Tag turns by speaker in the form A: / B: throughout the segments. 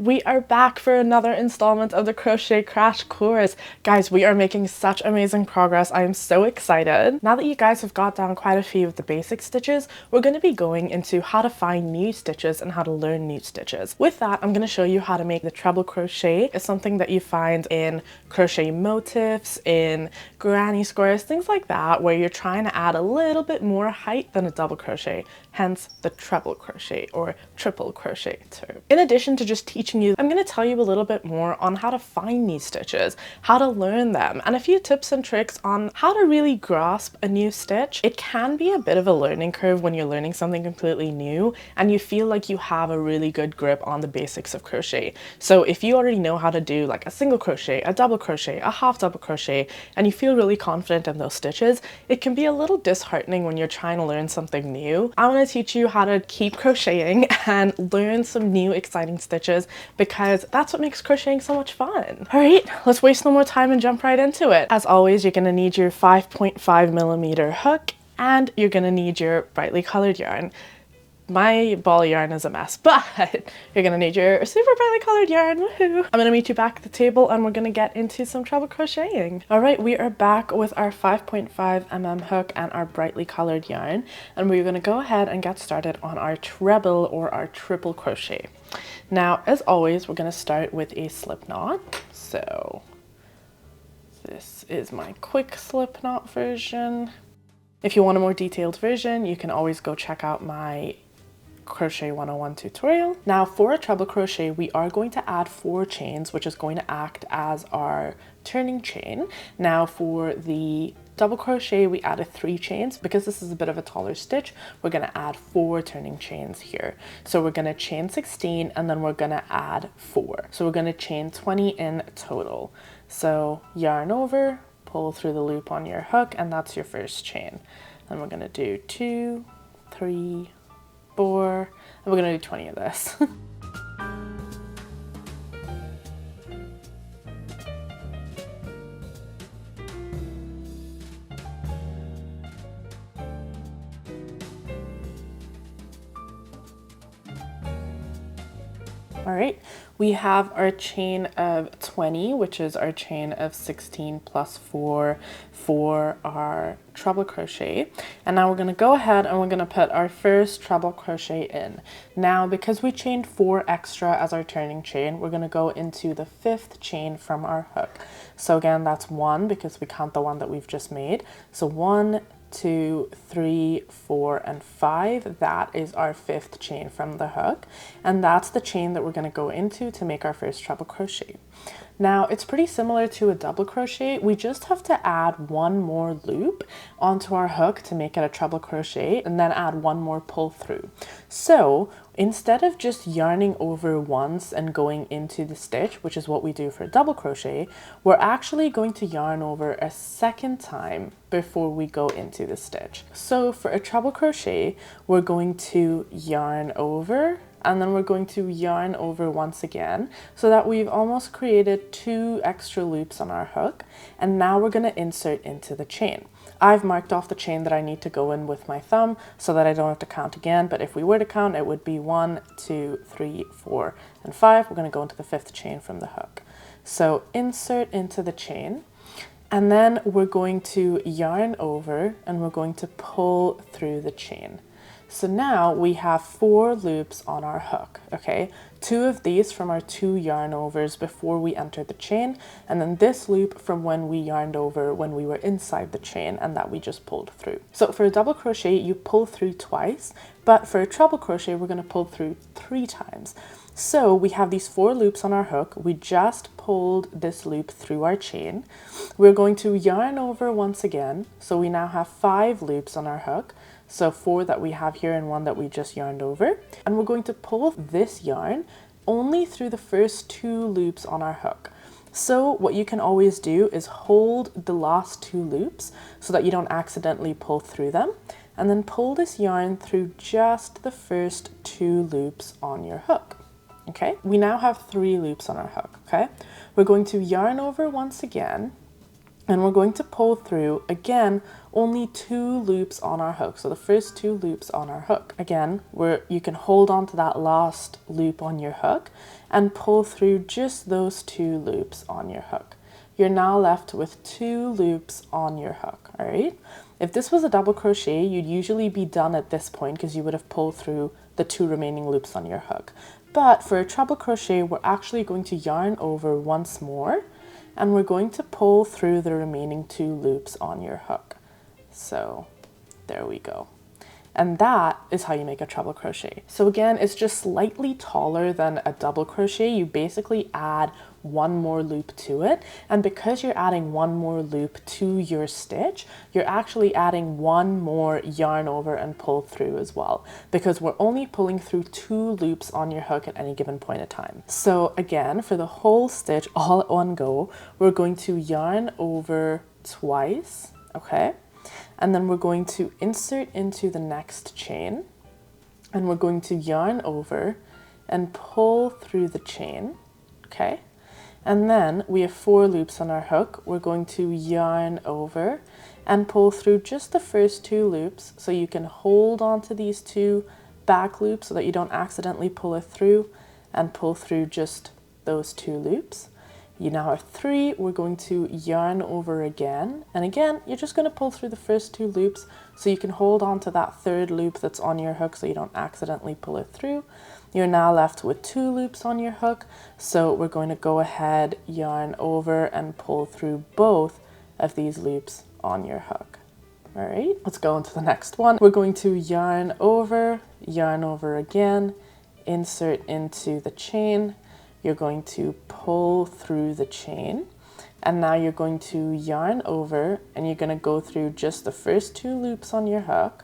A: we are back for another installment of the crochet crash course. Guys, we are making such amazing progress. I am so excited. Now that you guys have got down quite a few of the basic stitches, we're going to be going into how to find new stitches and how to learn new stitches. With that, I'm going to show you how to make the treble crochet. It's something that you find in crochet motifs, in granny squares, things like that, where you're trying to add a little bit more height than a double crochet, hence the treble crochet or triple crochet term. In addition to just teaching you, I'm going to tell you a little bit more on how to find these stitches, how to learn them, and a few tips and tricks on how to really grasp a new stitch. It can be a bit of a learning curve when you're learning something completely new and you feel like you have a really good grip on the basics of crochet. So if you already know how to do like a single crochet, a double crochet, a half double crochet, and you feel really confident in those stitches, it can be a little disheartening when you're trying to learn something new. I want to teach you how to keep crocheting and learn some new exciting stitches, because that's what makes crocheting so much fun. All right, let's waste no more time and jump right into it. As always, you're going to need your 5.5mm hook and you're going to need your brightly colored yarn. My ball yarn is a mess, but you're gonna need your super brightly colored yarn. Woohoo! I'm gonna meet you back at the table and we're gonna get into some treble crocheting. All right, we are back with our 5.5mm hook and our brightly colored yarn, and we're gonna go ahead and get started on our treble or our triple crochet. Now, as always, we're gonna start with a slip knot. So this is my quick slip knot version. If you want a more detailed version, you can always go check out my Crochet 101 tutorial. Now for a treble crochet, we are going to add 4 chains, which is going to act as our turning chain. Now for the double crochet, we added 3 chains. Because this is a bit of a taller stitch, we're going to add 4 turning chains here. So we're going to chain 16 and then we're going to add 4. So we're going to chain 20 in total. So yarn over, pull through the loop on your hook, and that's your first chain. Then we're going to do 2, 3, 4, and we're going to do 20 of this. All right, we have our chain of 20, which is our chain of 16 plus 4 for our treble crochet. And now we're going to go ahead and we're going to put our first treble crochet in. Now, because we chained 4 extra as our turning chain, we're going to go into the 5th chain from our hook. So again, that's 1 because we count the one that we've just made. So 1, 2, 3, 4, and 5. That is our 5th chain from the hook, and that's the chain that we're going to go into to make our first treble crochet. Now it's pretty similar to a double crochet. We just have to add 1 more loop onto our hook to make it a treble crochet, and then add 1 more pull through. So instead of just yarning over once and going into the stitch, which is what we do for a double crochet, we're actually going to yarn over a second time before we go into the stitch. So for a treble crochet, we're going to yarn over, and then we're going to yarn over once again, so that we've almost created 2 extra loops on our hook. And now we're going to insert into the chain. I've marked off the chain that I need to go in with my thumb so that I don't have to count again, but if we were to count, it would be 1, 2, 3, 4, and 5. We're going to go into the 5th chain from the hook. So insert into the chain, and then we're going to yarn over and we're going to pull through the chain. So now we have 4 loops on our hook, okay? 2 of these from our 2 yarn overs before we entered the chain, and then this loop from when we yarned over when we were inside the chain and that we just pulled through. So for a double crochet, you pull through twice, but for a treble crochet, we're going to pull through 3 times. So we have these 4 loops on our hook. We just pulled this loop through our chain. We're going to yarn over once again. So we now have 5 loops on our hook. So 4 that we have here and 1 that we just yarned over. And we're going to pull this yarn only through the first 2 loops on our hook. So what you can always do is hold the last 2 loops so that you don't accidentally pull through them, and then pull this yarn through just the first 2 loops on your hook. Okay, we now have 3 loops on our hook. Okay, we're going to yarn over once again, And we're going to pull through, again, only 2 loops on our hook. So the first 2 loops on our hook. Again, you can hold on to that last loop on your hook and pull through just those 2 loops on your hook. You're now left with 2 loops on your hook, all right? If this was a double crochet, you'd usually be done at this point because you would have pulled through the 2 remaining loops on your hook. But for a treble crochet, we're actually going to yarn over once more, and we're going to pull through the remaining 2 loops on your hook. So there we go. And that is how you make a treble crochet. So again, it's just slightly taller than a double crochet. You basically add 1 more loop to it. And because you're adding 1 more loop to your stitch, you're actually adding 1 more yarn over and pull through as well, because we're only pulling through 2 loops on your hook at any given point in time. So again, for the whole stitch all at one go, we're going to yarn over twice, okay? And then we're going to insert into the next chain, and we're going to yarn over and pull through the chain, okay? And then we have 4 loops on our hook. We're going to yarn over and pull through just the first 2 loops, so you can hold on to these 2 back loops so that you don't accidentally pull it through, and pull through just those 2 loops. You now have 3, we're going to yarn over again, and again, you're just going to pull through the first 2 loops so you can hold on to that 3rd loop that's on your hook so you don't accidentally pull it through. You're now left with 2 loops on your hook, so we're going to go ahead, yarn over, and pull through both of these loops on your hook. All right, let's go into the next one. We're going to yarn over again, insert into the chain. You're going to pull through the chain, and now you're going to yarn over, and you're going to go through just the first 2 loops on your hook.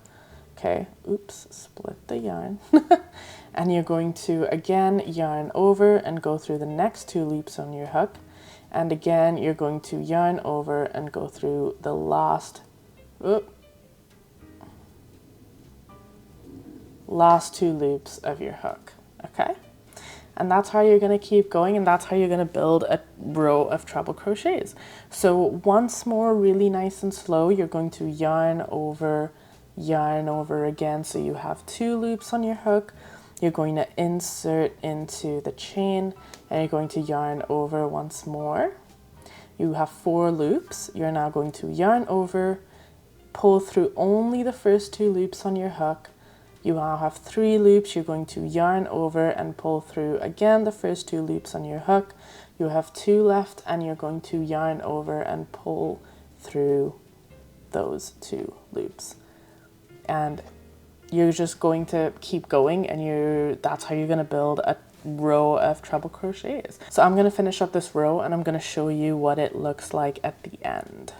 A: Okay, oops, split the yarn. And you're going to again yarn over and go through the next 2 loops on your hook, and again you're going to yarn over and go through the last 2 loops of your hook. Okay. And that's how you're going to keep going, and that's how you're going to build a row of treble crochets. So once more, really nice and slow, you're going to yarn over again, so you have 2 loops on your hook. You're going to insert into the chain, and you're going to yarn over once more. You have 4 loops. You're now going to yarn over, pull through only the first 2 loops on your hook. You now have 3 loops. You're going to yarn over and pull through again the first 2 loops on your hook. You have 2 left, and you're going to yarn over and pull through those 2 loops. And you're just going to keep going, and that's how you're going to build a row of treble crochets. So I'm going to finish up this row, and I'm going to show you what it looks like at the end.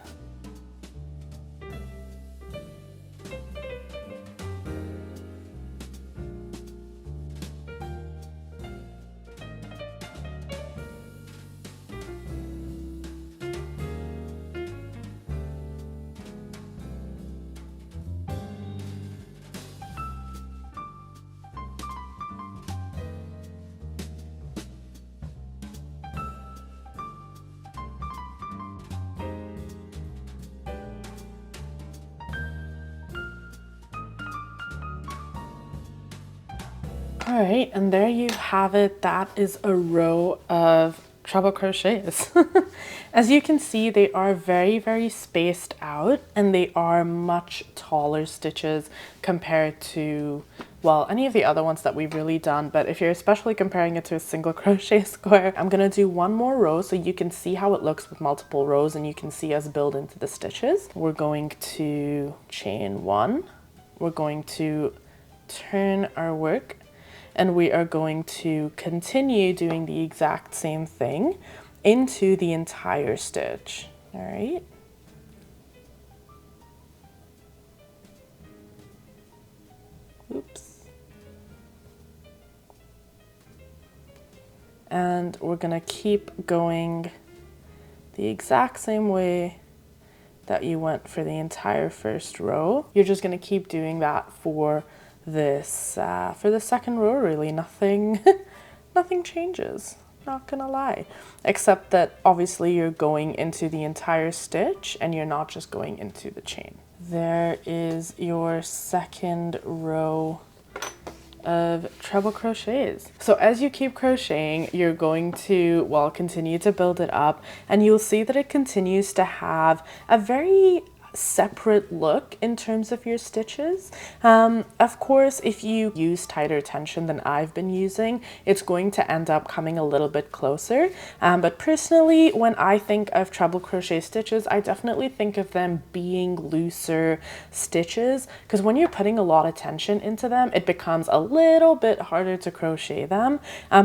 A: All right, and there you have it. That is a row of treble crochets. As you can see, they are very, very spaced out, and they are much taller stitches compared to, well, any of the other ones that we've really done. But if you're especially comparing it to a single crochet square, I'm gonna do one more row so you can see how it looks with multiple rows, and you can see us build into the stitches. We're going to chain 1. We're going to turn our work, and we are going to continue doing the exact same thing into the entire stitch. All right. Oops. And we're gonna keep going the exact same way that you went for the entire first row. You're just gonna keep doing that for this, for the second row, really. Nothing changes. not gonna lie. Except that obviously you're going into the entire stitch and you're not just going into the chain. There is your second row of treble crochets. So as you keep crocheting, you're going to, well, continue to build it up, and you'll see that it continues to have a very separate look in terms of your stitches. Of course, if you use tighter tension than I've been using, it's going to end up coming a little bit closer. But personally, when I think of treble crochet stitches, I definitely think of them being looser stitches, because when you're putting a lot of tension into them, it becomes a little bit harder to crochet them,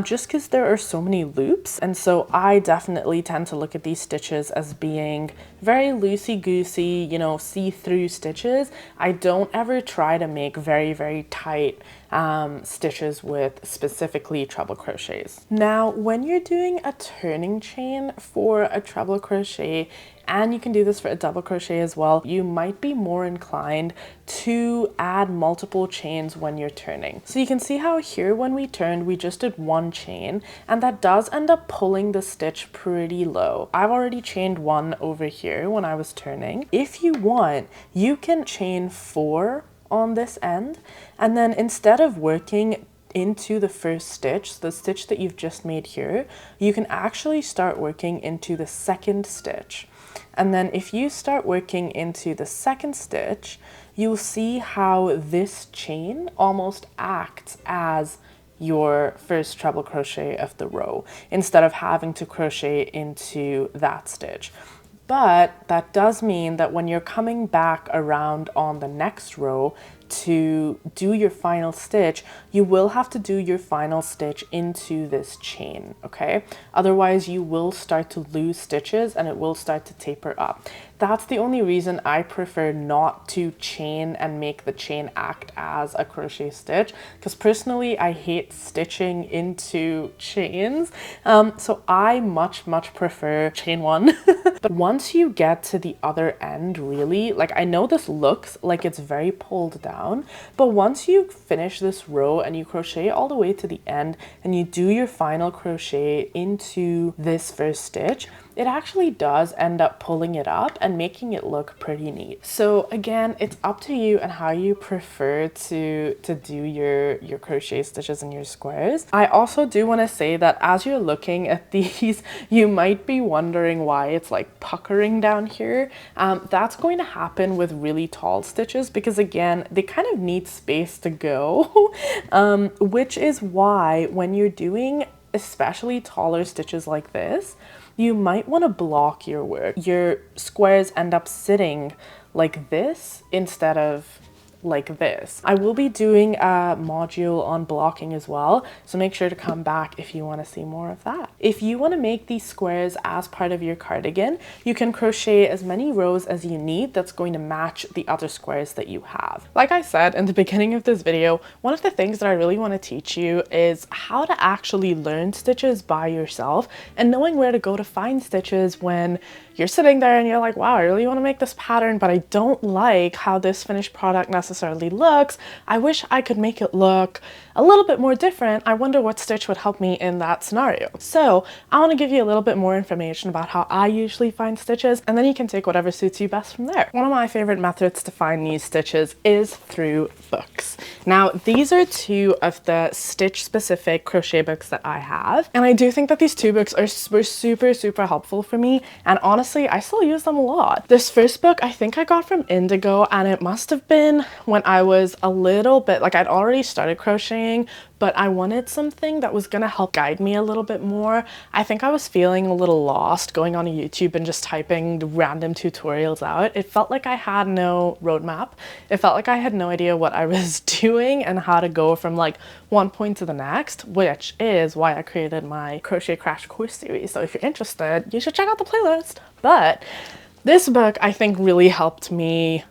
A: just because there are so many loops. And so I definitely tend to look at these stitches as being very loosey-goosey, you know, see-through stitches. I don't ever try to make very, very tight stitches with specifically treble crochets. Now, when you're doing a turning chain for a treble crochet, and you can do this for a double crochet as well, you might be more inclined to add multiple chains when you're turning. So you can see how here when we turned, we just did one chain, and that does end up pulling the stitch pretty low. I've already chained one over here when I was turning. If you want, you can chain 4 on this end, and then instead of working into the first stitch, the stitch that you've just made here, you can actually start working into the second stitch. And then if you start working into the second stitch, you'll see how this chain almost acts as your first treble crochet of the row, instead of having to crochet into that stitch. But that does mean that when you're coming back around on the next row to do your final stitch, you will have to do your final stitch into this chain, okay? Otherwise, you will start to lose stitches and it will start to taper up. That's the only reason I prefer not to chain and make the chain act as a crochet stitch, because personally I hate stitching into chains. So I much prefer chain one. But once you get to the other end, really, like, I know this looks like it's very pulled down, but once you finish this row and you crochet all the way to the end and you do your final crochet into this first stitch, it actually does end up pulling it up and making it look pretty neat. So again, it's up to you and how you prefer to do your crochet stitches and your squares. I also do want to say that as you're looking at these, you might be wondering why it's like puckering down here. That's going to happen with really tall stitches because, again, they kind of need space to go, which is why when you're doing especially taller stitches like this, you might want to block your work. Your squares end up sitting like this instead of like this. I will be doing a module on blocking as well, so make sure to come back if you want to see more of that. If you want to make these squares as part of your cardigan, you can crochet as many rows as you need that's going to match the other squares that you have. Like I said in the beginning of this video, one of the things that I really want to teach you is how to actually learn stitches by yourself and knowing where to go to find stitches when you're sitting there and you're like, wow, I really want to make this pattern, but I don't like how this finished product necessarily looks. I wish I could make it look a little bit more different. I wonder what stitch would help me in that scenario. So I want to give you a little bit more information about how I usually find stitches, and then you can take whatever suits you best from there. One of my favorite methods to find these stitches is through books. Now, these are 2 of the stitch specific crochet books that I have, and I do think that these 2 books were super helpful for me, and honestly, I still use them a lot. This first book I think I got from Indigo, and it must have been when I was a little bit, like, I'd already started crocheting, but I wanted something that was gonna help guide me a little bit more. I think I was feeling a little lost going on YouTube and just typing random tutorials out. It felt like I had no roadmap. It felt like I had no idea what I was doing and how to go from like one point to the next, which is why I created my Crochet Crash Course series. So if you're interested, you should check out the playlist. But this book I think really helped me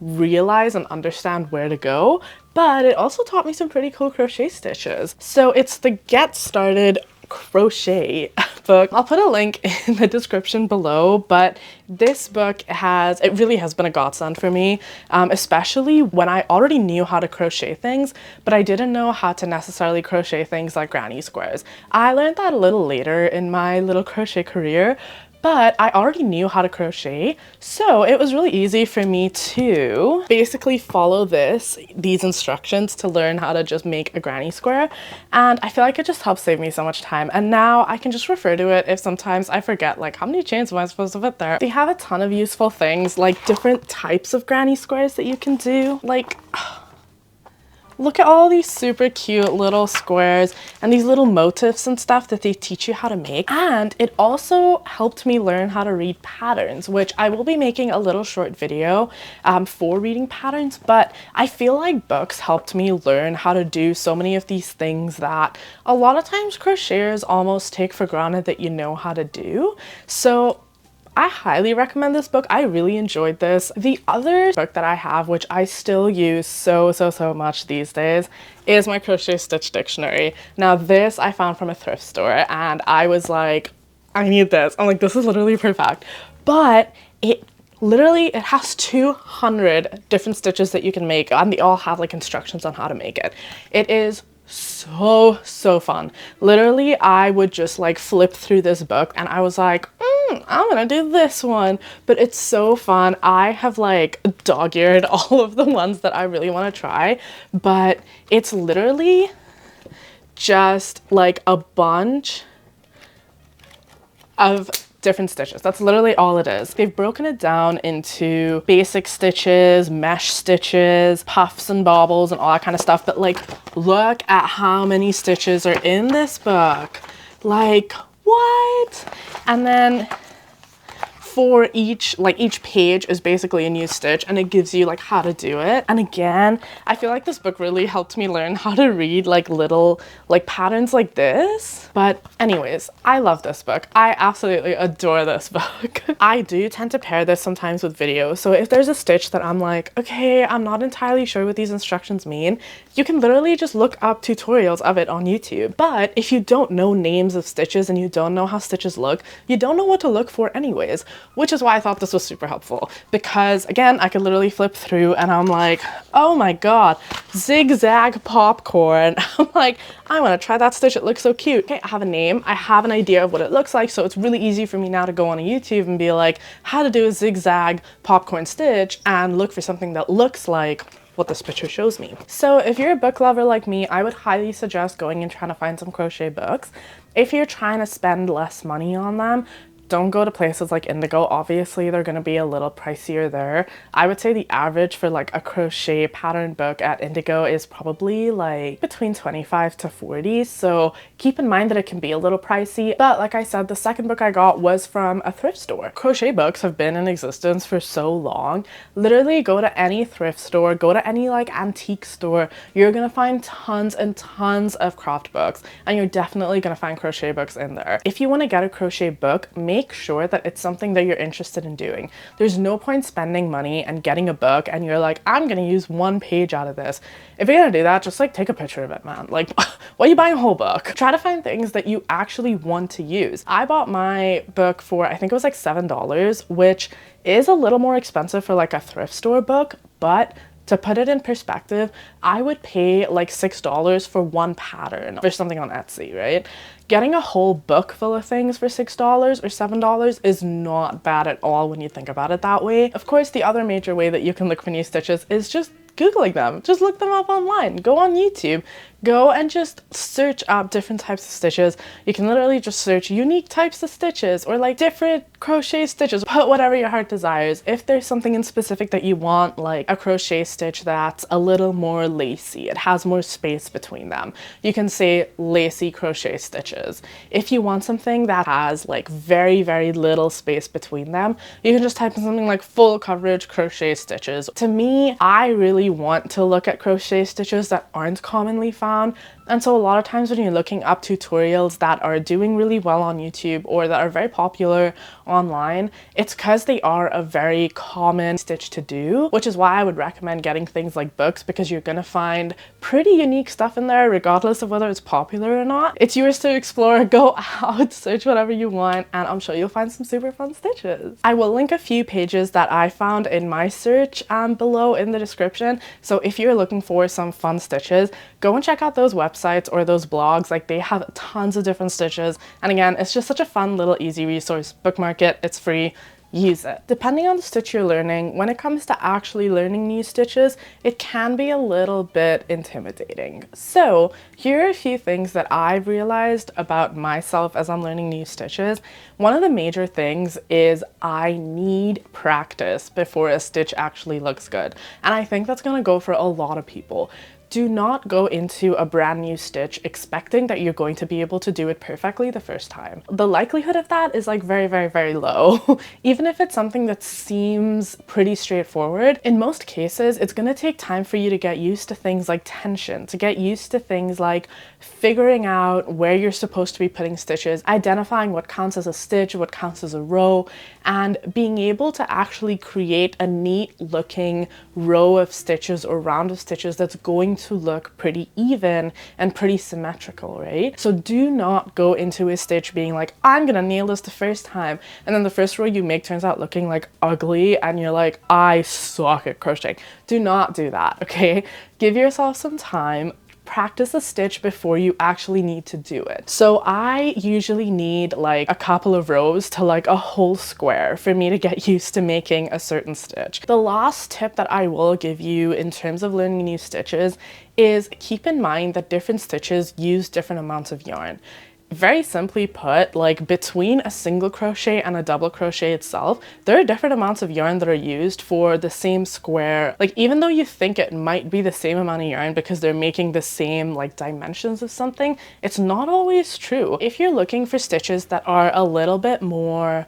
A: realize and understand where to go, but it also taught me some pretty cool crochet stitches. So it's the Get Started Crochet book. I'll put a link in the description below, but this book it really has been a godsend for me, especially when I already knew how to crochet things, but I didn't know how to necessarily crochet things like granny squares. I learned that a little later in my little crochet career, but I already knew how to crochet, so it was really easy for me to basically follow these instructions to learn how to just make a granny square, and I feel like it just helped save me so much time, and now I can just refer to it if sometimes I forget, like, how many chains am I supposed to put there. They have a ton of useful things, like different types of granny squares that you can do, like look at all these super cute little squares and these little motifs and stuff that they teach you how to make. And it also helped me learn how to read patterns, which I will be making a little short video for reading patterns, but I feel like books helped me learn how to do so many of these things that a lot of times crocheters almost take for granted that you know how to do. So I highly recommend this book. I really enjoyed this. The other book that I have, which I still use so much these days, is my Crochet Stitch Dictionary. Now this I found from a thrift store and I was like, I need this. I'm like, this is literally perfect. But it has 200 different stitches that you can make, and they all have like instructions on how to make it. It is so fun. Literally, I would just like flip through this book and I was like, I'm gonna do this one. But it's so fun. I have like dog-eared all of the ones that I really want to try, but it's literally just like a bunch of different stitches. That's literally all it is. They've broken it down into basic stitches, mesh stitches, puffs and baubles and all that kind of stuff, but like look at how many stitches are in this book. Like what? And then for each page is basically a new stitch, and it gives you like how to do it. And again, I feel like this book really helped me learn how to read like little like patterns like this. But anyways, I love this book. I absolutely adore this book. I do tend to pair this sometimes with videos. So if there's a stitch that I'm like, okay, I'm not entirely sure what these instructions mean, you can literally just look up tutorials of it on YouTube. But if you don't know names of stitches and you don't know how stitches look, you don't know what to look for anyways. Which is why I thought this was super helpful, because again, I could literally flip through and I'm like, oh my god, zigzag popcorn. I'm like, I want to try that stitch, it looks so cute. Okay, I have a name, I have an idea of what it looks like, so it's really easy for me now to go on YouTube and be like, how to do a zigzag popcorn stitch, and look for something that looks like what this picture shows me. So if you're a book lover like me, I would highly suggest going and trying to find some crochet books. If you're trying to spend less money on them, don't go to places like Indigo. Obviously, they're going to be a little pricier there. I would say the average for like a crochet pattern book at Indigo is probably like between 25 to 40. So keep in mind that it can be a little pricey. But like I said, the second book I got was from a thrift store. Crochet books have been in existence for so long. Literally go to any thrift store, go to any like antique store. You're going to find tons and tons of craft books, and you're definitely going to find crochet books in there. If you want to get a crochet book, make sure that it's something that you're interested in doing. There's no point spending money and getting a book and you're like, I'm gonna use one page out of this. If you're gonna do that, just like take a picture of it, man. Like, why are you buying a whole book? Try to find things that you actually want to use. I bought my book for, I think it was like $7, which is a little more expensive for like a thrift store book, but to put it in perspective, I would pay like $6 for one pattern or something on Etsy, right? Getting a whole book full of things for $6 or $7 is not bad at all when you think about it that way. Of course, the other major way that you can look for new stitches is just Googling them. Just look them up online. Go on YouTube. Go and just search up different types of stitches. You can literally just search unique types of stitches or like different crochet stitches. Put whatever your heart desires. If there's something in specific that you want, like a crochet stitch that's a little more lacy, it has more space between them, you can say lacy crochet stitches. If you want something that has like very little space between them, you can just type in something like full coverage crochet stitches. To me, I really want to look at crochet stitches that aren't commonly found, And so a lot of times when you're looking up tutorials that are doing really well on YouTube or that are very popular online, it's because they are a very common stitch to do, which is why I would recommend getting things like books, because you're gonna find pretty unique stuff in there regardless of whether it's popular or not. It's yours to explore. Go out, search whatever you want, and I'm sure you'll find some super fun stitches. I will link a few pages that I found in my search below in the description. So if you're looking for some fun stitches, go and check out those websites or those blogs. Like, they have tons of different stitches, and again, it's just such a fun little easy resource. Bookmark it, it's free. Use it. Depending on the stitch you're learning, when it comes to actually learning new stitches, it can be a little bit intimidating. So here are a few things that I've realized about myself as I'm learning new stitches. One of the major things is I need practice before a stitch actually looks good. And I think that's gonna go for a lot of people. Do not go into a brand new stitch expecting that you're going to be able to do it perfectly the first time. The likelihood of that is like very, very, very low. Even if it's something that seems pretty straightforward, in most cases, it's gonna take time for you to get used to things like tension, to get used to things like figuring out where you're supposed to be putting stitches, identifying what counts as a stitch, what counts as a row, and being able to actually create a neat looking row of stitches or round of stitches that's going to look pretty even and pretty symmetrical, right? So do not go into a stitch being like, I'm gonna nail this the first time, and then the first row you make turns out looking like ugly and you're like, I suck at crocheting. Do not do that, okay? Give yourself some time. Practice a stitch before you actually need to do it. So I usually need like a couple of rows to like a whole square for me to get used to making a certain stitch. The last tip that I will give you in terms of learning new stitches is keep in mind that different stitches use different amounts of yarn. Very simply put, like between a single crochet and a double crochet itself, there are different amounts of yarn that are used for the same square. Like, even though you think it might be the same amount of yarn because they're making the same like dimensions of something, it's not always true. If you're looking for stitches that are a little bit more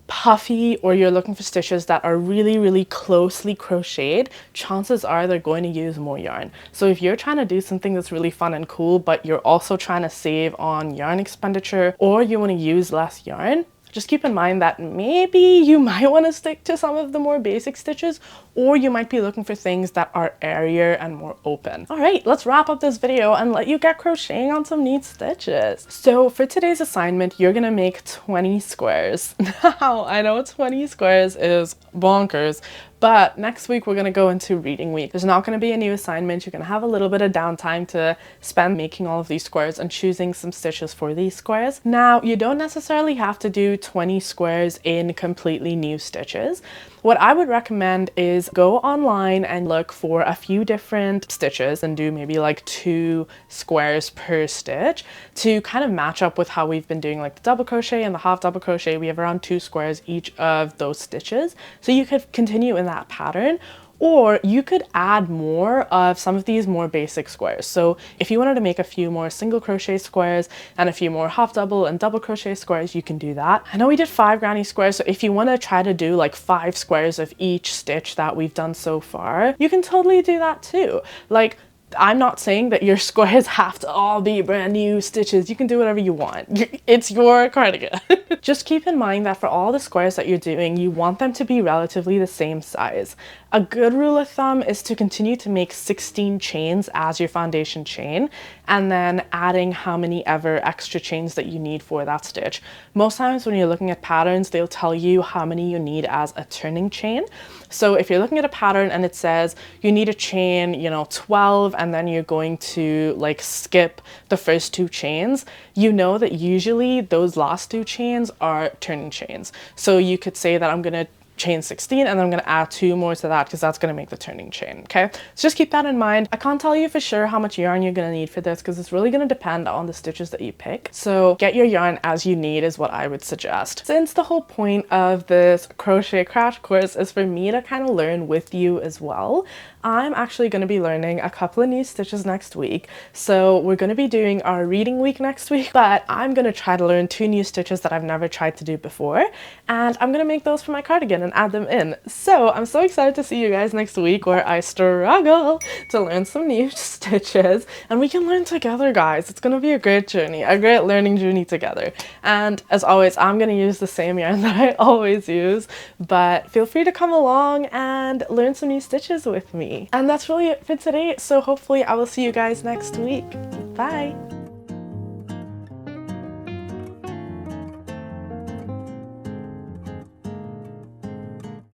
A: puffy, or you're looking for stitches that are really, really closely crocheted, chances are they're going to use more yarn. So if you're trying to do something that's really fun and cool, but you're also trying to save on yarn expenditure, or you want to use less yarn, just keep in mind that maybe you might want to stick to some of the more basic stitches, or you might be looking for things that are airier and more open. All right, let's wrap up this video and let you get crocheting on some neat stitches. So for today's assignment, you're gonna make 20 squares. Now, I know 20 squares is bonkers, but next week we're gonna go into reading week. There's not gonna be a new assignment. You're gonna have a little bit of downtime to spend making all of these squares and choosing some stitches for these squares. Now, you don't necessarily have to do 20 squares in completely new stitches. What I would recommend is go online and look for a few different stitches and do maybe like 2 squares per stitch to kind of match up with how we've been doing like the double crochet and the half double crochet. We have around 2 squares each of those stitches. So you could continue in that pattern, or you could add more of some of these more basic squares. So if you wanted to make a few more single crochet squares and a few more half double and double crochet squares, you can do that. I know we did 5 granny squares, so if you want to try to do like 5 squares of each stitch that we've done so far, you can totally do that too. Like, I'm not saying that your squares have to all be brand new stitches. You can do whatever you want. It's your cardigan. Just keep in mind that for all the squares that you're doing, you want them to be relatively the same size. A good rule of thumb is to continue to make 16 chains as your foundation chain, and then adding how many ever extra chains that you need for that stitch. Most times when you're looking at patterns, they'll tell you how many you need as a turning chain. So if you're looking at a pattern and it says you need a chain, 12, and then you're going to like skip the first 2 chains, you know that usually those last 2 chains are turning chains. So you could say that I'm gonna chain 16 and then I'm going to add 2 more to that because that's going to make the turning chain. Okay, so just keep that in mind. I can't tell you for sure how much yarn you're going to need for this because it's really going to depend on the stitches that you pick. So get your yarn as you need is what I would suggest. Since the whole point of this crochet crash course is for me to kind of learn with you as well, I'm actually going to be learning a couple of new stitches next week. So we're going to be doing our reading week next week, but I'm going to try to learn 2 new stitches that I've never tried to do before, and I'm going to make those for my cardigan and add them in. So I'm so excited to see you guys next week, where I struggle to learn some new stitches, and we can learn together, guys. It's going to be a great journey, a great learning journey together. And as always, I'm going to use the same yarn that I always use, but feel free to come along and learn some new stitches with me. And that's really it for today, so hopefully I will see you guys next week. Bye!